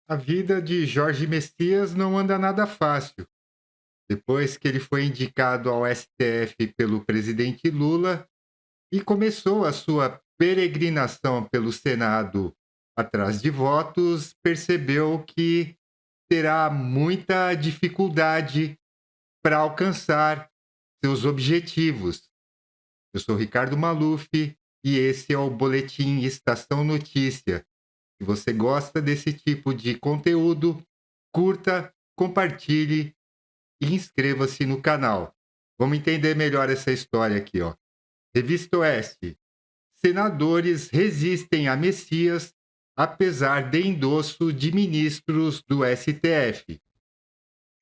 A vida de Jorge Messias não anda nada fácil. Depois que ele foi indicado ao STF pelo presidente Lula e começou a sua peregrinação pelo Senado atrás de votos, percebeu que terá muita dificuldade para alcançar seus objetivos. Eu sou Ricardo Maluf e esse é o Boletim Estação Notícia. Se você gosta desse tipo de conteúdo, curta, compartilhe e inscreva-se no canal. Vamos entender melhor essa história aqui, ó. Revista Oeste. Senadores resistem a Messias apesar de endosso de ministros do STF.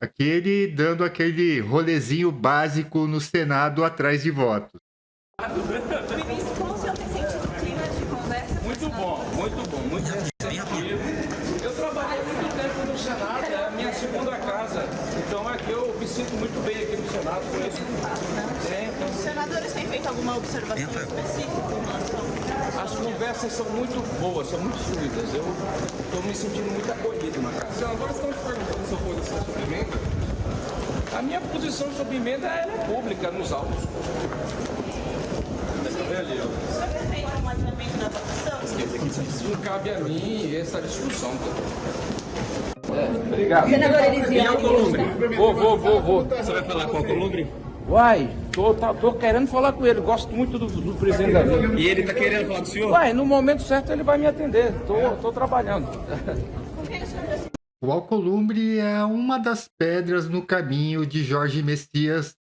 Aquele dando aquele rolezinho básico no Senado atrás de votos. Ministro, como o senhor tem sentido o clima de conversa? Muito bom, muito bom, muito receptivo. Eu trabalhei muito tempo no Senado, é a minha segunda casa. Então aqui eu me sinto muito bem aqui no Senado, conheço então, Os senadores têm feito alguma observação específica em relação as conversas são muito boas, são muito fluidas. Eu estou me sentindo muito acolhido na casa. Os senadores estão te perguntando sua posição sobre emenda? A minha posição sobre emenda ela é pública nos autos. o senhor tem feito um adiamento da votação? Não cabe a mim essa discussão. Obrigado. Senador Elisiane. Vou. Você vai falar com o Alcolumbre? Uai, tô querendo falar com ele, gosto muito do presidente da vida. E ele tá querendo falar com o senhor? Uai, no momento certo ele vai me atender, tô trabalhando. Com quem o senhor já se O Alcolumbre é uma das pedras no caminho de Jorge Messias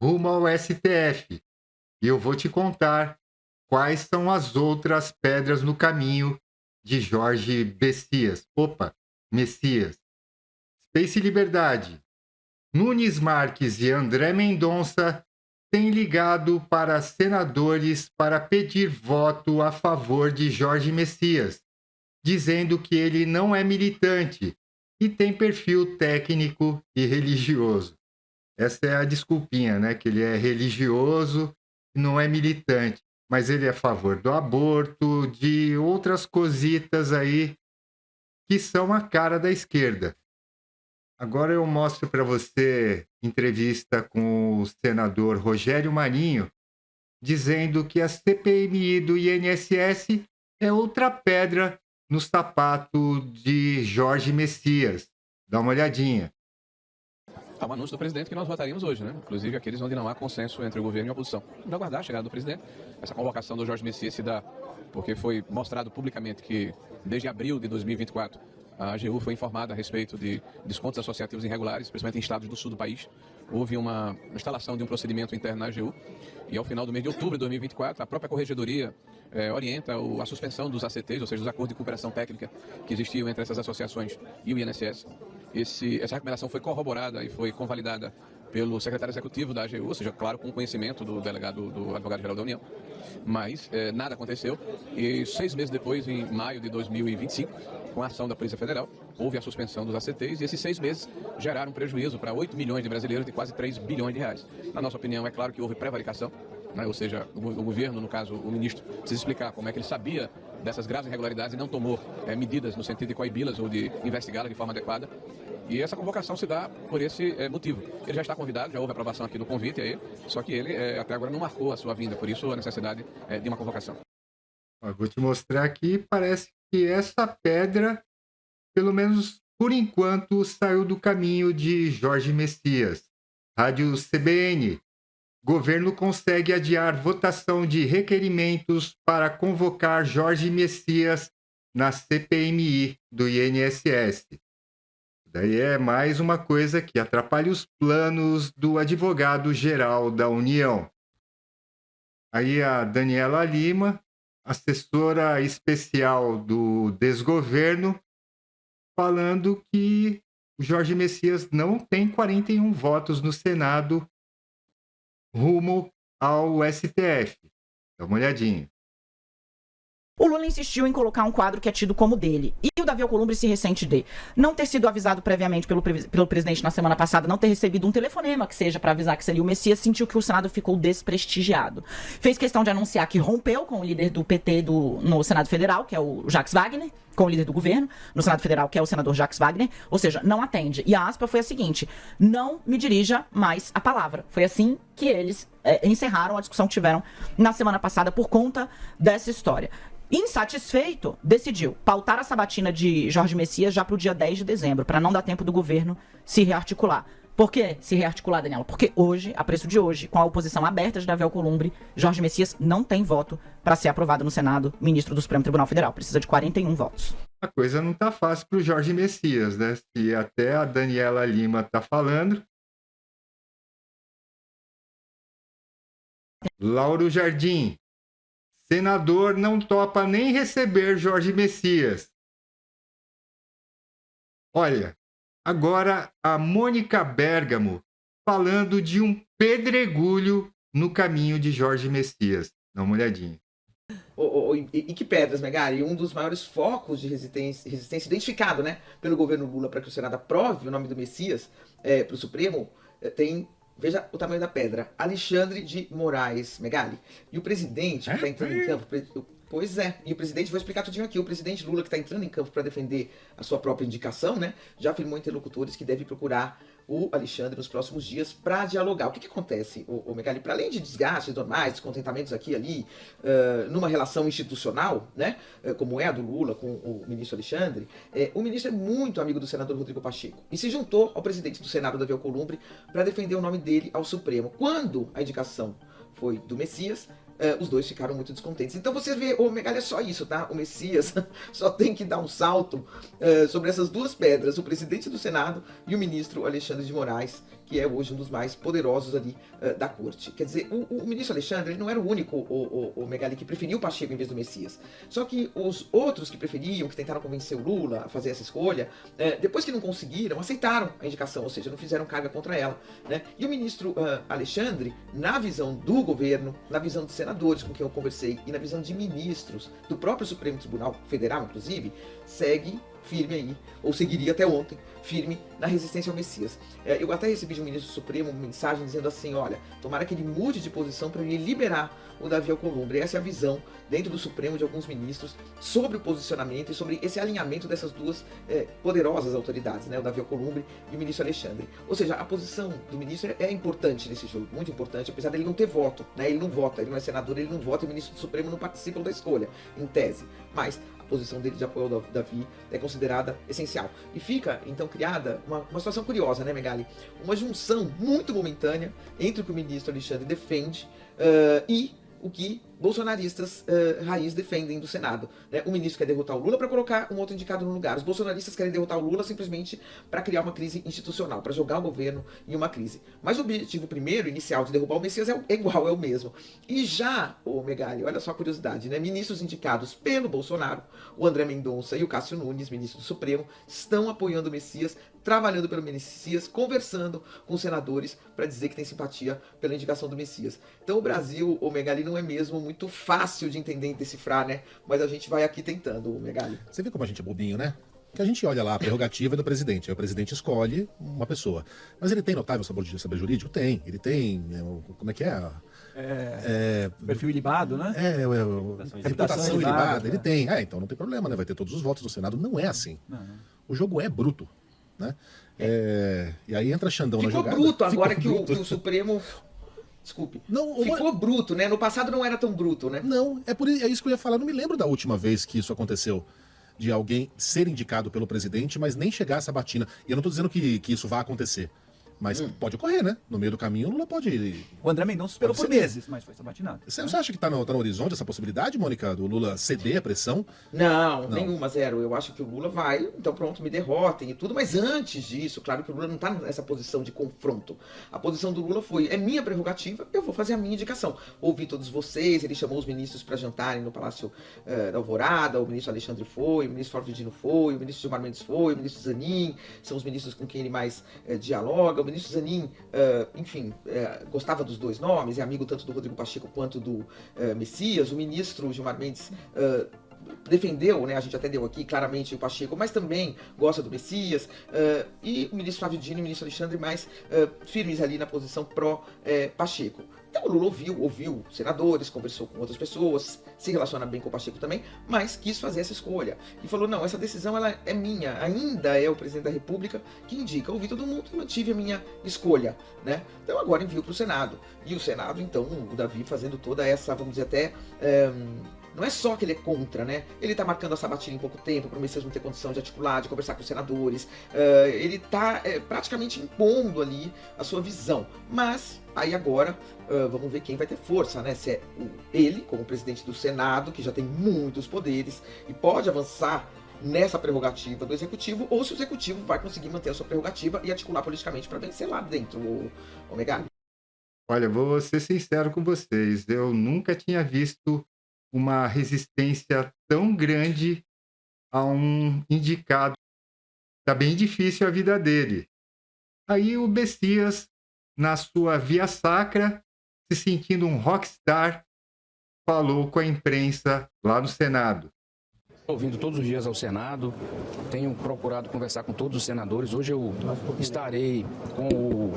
rumo ao STF. E eu vou te contar quais são as outras pedras no caminho de Jorge Messias. Opa, Messias. Space Liberdade. Nunes Marques e André Mendonça têm ligado para senadores para pedir voto a favor de Jorge Messias, dizendo que ele não é militante e tem perfil técnico e religioso. Essa é a desculpinha, né? Que ele é religioso e não é militante, mas ele é a favor do aborto, de outras cositas aí que são a cara da esquerda. Agora eu mostro para você entrevista com o senador Rogério Marinho, dizendo que a CPMI do INSS é outra pedra no sapato de Jorge Messias. Dá uma olhadinha. Há um anúncio do presidente que nós votaríamos hoje, né? Inclusive aqueles onde não há consenso entre o governo e a oposição. Vamos aguardar a chegada do presidente. Essa convocação do Jorge Messias se dá porque foi mostrado publicamente que, desde abril de 2024, a AGU foi informada a respeito de descontos associativos irregulares, principalmente em estados do sul do país. Houve uma instalação de um procedimento interno na AGU e, ao final do mês de outubro de 2024, a própria Corregedoria orienta a suspensão dos ACTs, ou seja, dos acordos de cooperação técnica que existiam entre essas associações e o INSS. Essa recomendação foi corroborada e foi convalidada pelo secretário executivo da AGU, ou seja, claro, com o conhecimento do delegado, do advogado-geral da União, mas nada aconteceu e 6 meses depois, em maio de 2025, com a ação da Polícia Federal, houve a suspensão dos ACTs e esses 6 meses geraram um prejuízo para 8 milhões de brasileiros de quase 3 bilhões de reais. Na nossa opinião, é claro que houve prevaricação, né? Ou seja, o governo, no caso o ministro, precisa explicar como é que ele sabia dessas graves irregularidades e não tomou medidas no sentido de coibi-las ou de investigá-las de forma adequada. E essa convocação se dá por esse motivo. Ele já está convidado, já houve aprovação aqui do convite a ele, só que ele até agora não marcou a sua vinda, por isso a necessidade de uma convocação. Ó, eu vou te mostrar aqui, parece que essa pedra, pelo menos por enquanto, saiu do caminho de Jorge Messias. Rádio CBN. Governo consegue adiar votação de requerimentos para convocar Jorge Messias na CPMI do INSS. Daí é mais uma coisa que atrapalha os planos do advogado-geral da União. Aí a Daniela Lima, assessora especial do desgoverno, falando que o Jorge Messias não tem 41 votos no Senado rumo ao STF. Dá uma olhadinha. O Lula insistiu em colocar um quadro que é tido como dele. E o Davi Alcolumbre se ressente de não ter sido avisado previamente pelo presidente na semana passada, não ter recebido um telefonema que seja para avisar que seria o Messias, sentiu que o Senado ficou desprestigiado. Fez questão de anunciar que rompeu com o líder do PT no Senado Federal, que é o Jacques Wagner, com o líder do governo, no Senado Federal, que é o senador Jacques Wagner, ou seja, não atende. E a aspa foi a seguinte: não me dirija mais a palavra. Foi assim que eles encerraram a discussão que tiveram na semana passada por conta dessa história. Insatisfeito, decidiu pautar a sabatina de Jorge Messias já para o dia 10 de dezembro, para não dar tempo do governo se rearticular. Por que se rearticular, Daniela? Porque hoje, a preço de hoje, com a oposição aberta de Davi Alcolumbre, Jorge Messias não tem voto para ser aprovado no Senado, ministro do Supremo Tribunal Federal. Precisa de 41 votos. A coisa não tá fácil para o Jorge Messias, né? Se até a Daniela Lima tá falando. Lauro Jardim. Senador não topa nem receber Jorge Messias. Olha, agora a Mônica Bergamo falando de um pedregulho no caminho de Jorge Messias. Dá uma olhadinha. E que pedras, Megali? Um dos maiores focos de resistência identificado, né, pelo governo Lula para que o Senado aprove o nome do Messias para o Supremo, tem... Veja o tamanho da pedra. Alexandre de Moraes, Megali. E o presidente que está entrando em campo... Pois é, e o presidente, vou explicar tudinho aqui, o presidente Lula, que está entrando em campo para defender a sua própria indicação, né, já afirmou interlocutores que deve procurar o Alexandre nos próximos dias para dialogar. O que acontece, Megali? Para além de desgastes normais, descontentamentos aqui e ali, numa relação institucional, né, como é a do Lula com o ministro Alexandre, o ministro é muito amigo do senador Rodrigo Pacheco e se juntou ao presidente do Senado, Davi Alcolumbre, para defender o nome dele ao Supremo. Quando a indicação foi do Messias, os dois ficaram muito descontentes. Então você vê, Megali, é só isso, tá? O Messias só tem que dar um salto sobre essas duas pedras, o presidente do Senado e o ministro Alexandre de Moraes, que é hoje um dos mais poderosos ali da corte. Quer dizer, o ministro Alexandre ele não era o único, o Megali, que preferiu o Pacheco em vez do Messias. Só que os outros que preferiam, que tentaram convencer o Lula a fazer essa escolha, depois que não conseguiram, aceitaram a indicação, ou seja, não fizeram carga contra ela, né? E o ministro Alexandre, na visão do governo, na visão dos senadores com quem eu conversei e na visão de ministros do próprio Supremo Tribunal Federal, inclusive, segue firme aí, ou seguiria até ontem, firme na resistência ao Messias. Eu até recebi de um ministro do Supremo uma mensagem dizendo assim, olha, tomara que ele mude de posição para ele liberar o Davi Alcolumbre. Essa é a visão dentro do Supremo de alguns ministros sobre o posicionamento e sobre esse alinhamento dessas duas poderosas autoridades, né, o Davi Alcolumbre e o ministro Alexandre. Ou seja, a posição do ministro é importante nesse jogo, muito importante, apesar dele não ter voto, né, ele não vota, ele não é senador, ele não vota e o ministro do Supremo não participa da escolha, em tese. Mas a posição dele de apoio ao Davi é considerada essencial. E fica, então, criada uma situação curiosa, né, Megali? Uma junção muito momentânea entre o que o ministro Alexandre defende e o que bolsonaristas raiz defendem do Senado, né? O ministro quer derrotar o Lula para colocar um outro indicado no lugar. Os bolsonaristas querem derrotar o Lula simplesmente para criar uma crise institucional, para jogar o governo em uma crise. Mas o objetivo primeiro, inicial, de derrubar o Messias é igual, é o mesmo. E já, Megali, olha só a curiosidade, né? Ministros indicados pelo Bolsonaro, o André Mendonça e o Cássio Nunes, ministro do Supremo, estão apoiando o Messias, trabalhando pelo Messias, conversando com os senadores para dizer que tem simpatia pela indicação do Messias. Então o Brasil, Megali, não é mesmo muito fácil de entender e decifrar, né? Mas a gente vai aqui tentando, Megali. Você vê como a gente é bobinho, né? Que a gente olha lá a prerrogativa do presidente. Aí o presidente escolhe uma pessoa. Mas ele tem notável saber jurídico? Tem. Ele tem... como é que é? Perfil ilibado, né? Reputação ilibada. Ele tem. Então não tem problema, né? Vai ter todos os votos no Senado. Não é assim. Não. O jogo é bruto, né? E aí entra Xandão na jogada. Ficou bruto agora que o Supremo... Desculpe. Não, ficou bruto, né? No passado não era tão bruto, né? Não, é isso que eu ia falar. Não me lembro da última vez que isso aconteceu. De alguém ser indicado pelo presidente, mas nem chegar a sabatina. E eu não estou dizendo que isso vai acontecer. Mas pode ocorrer, né? No meio do caminho, o Lula pode... O André Mendonça esperou por meses, mas foi sabatinado. Você acha que está no horizonte essa possibilidade, Mônica, do Lula ceder a pressão? Não, nenhuma, zero. Eu acho que o Lula vai, então pronto, me derrotem e tudo. Mas antes disso, claro que o Lula não está nessa posição de confronto. A posição do Lula foi, é minha prerrogativa, eu vou fazer a minha indicação. Ouvi todos vocês, ele chamou os ministros para jantarem no Palácio da Alvorada, o ministro Alexandre foi, o ministro Flávio Dino foi, o ministro Gilmar Mendes foi, o ministro Zanin, são os ministros com quem ele mais dialoga. O ministro Zanin, gostava dos dois nomes, é amigo tanto do Rodrigo Pacheco quanto do Messias. O ministro Gilmar Mendes defendeu, né, a gente até deu aqui claramente o Pacheco, mas também gosta do Messias, e o ministro Flávio Dino e o ministro Alexandre mais firmes ali na posição pró-Pacheco. Então o Lula ouviu senadores, conversou com outras pessoas, se relaciona bem com o Pacheco também, mas quis fazer essa escolha. E falou, não, essa decisão ela é minha, ainda é o presidente da República que indica. Ouvi todo mundo e mantive a minha escolha, né? Então agora enviou para o Senado. E o Senado, então, o Davi fazendo toda essa, vamos dizer até... não é só que ele é contra, né? Ele tá marcando a sabatina em pouco tempo, para o Messias não ter condição de articular, de conversar com os senadores. Ele tá praticamente impondo ali a sua visão. Mas, aí agora, vamos ver quem vai ter força, né? Se é ele, como presidente do Senado, que já tem muitos poderes e pode avançar nessa prerrogativa do Executivo, ou se o Executivo vai conseguir manter a sua prerrogativa e articular politicamente para vencer lá dentro, o Megali. Olha, vou ser sincero com vocês, eu nunca tinha visto uma resistência tão grande a um indicado. Tá bem difícil a vida dele. Aí o Messias, na sua via sacra, se sentindo um rockstar, falou com a imprensa lá no Senado. Estou vindo todos os dias ao Senado, tenho procurado conversar com todos os senadores. Hoje eu estarei com o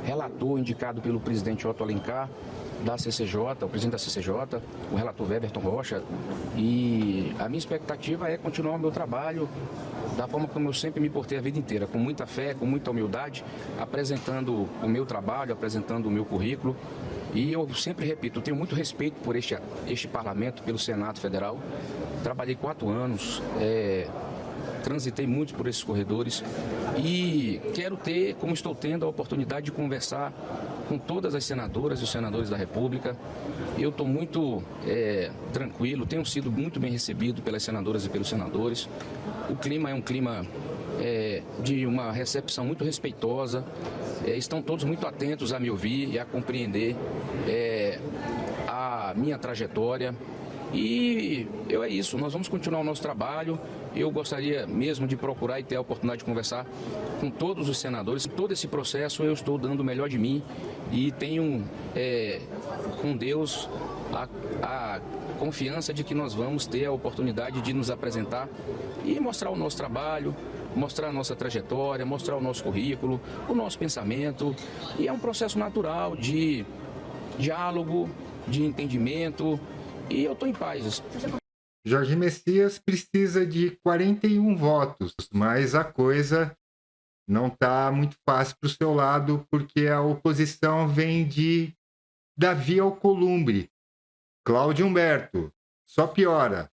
relator indicado pelo presidente Otto Alencar, da CCJ, o presidente da CCJ, o relator Weberton Rocha, e a minha expectativa é continuar o meu trabalho da forma como eu sempre me portei a vida inteira, com muita fé, com muita humildade, apresentando o meu trabalho, apresentando o meu currículo. E eu sempre repito, eu tenho muito respeito por este parlamento, pelo Senado Federal. Trabalhei 4 anos, transitei muito por esses corredores e quero ter, como estou tendo, a oportunidade de conversar com todas as senadoras e os senadores da República. Eu estou muito tranquilo, tenho sido muito bem recebido pelas senadoras e pelos senadores. O clima é um clima de uma recepção muito respeitosa. Estão todos muito atentos a me ouvir e a compreender a minha trajetória. E é isso, nós vamos continuar o nosso trabalho. Eu gostaria mesmo de procurar e ter a oportunidade de conversar com todos os senadores. Todo esse processo eu estou dando o melhor de mim e tenho com Deus a confiança de que nós vamos ter a oportunidade de nos apresentar e mostrar o nosso trabalho, mostrar a nossa trajetória, mostrar o nosso currículo, o nosso pensamento. E é um processo natural de diálogo, de entendimento. E eu estou em paz. Jorge Messias precisa de 41 votos, mas a coisa não está muito fácil para o seu lado, porque a oposição vem de Davi Alcolumbre, Cláudio Humberto. Só piora.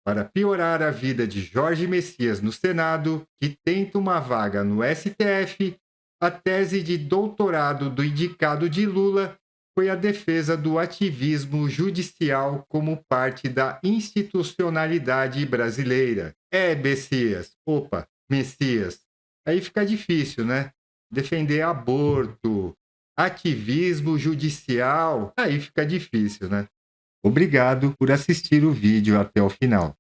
Para piorar a vida de Jorge Messias no Senado, que tenta uma vaga no STF, a tese de doutorado do indicado de Lula foi a defesa do ativismo judicial como parte da institucionalidade brasileira. Messias. Aí fica difícil, né? Defender aborto, ativismo judicial, aí fica difícil, né? Obrigado por assistir o vídeo até o final.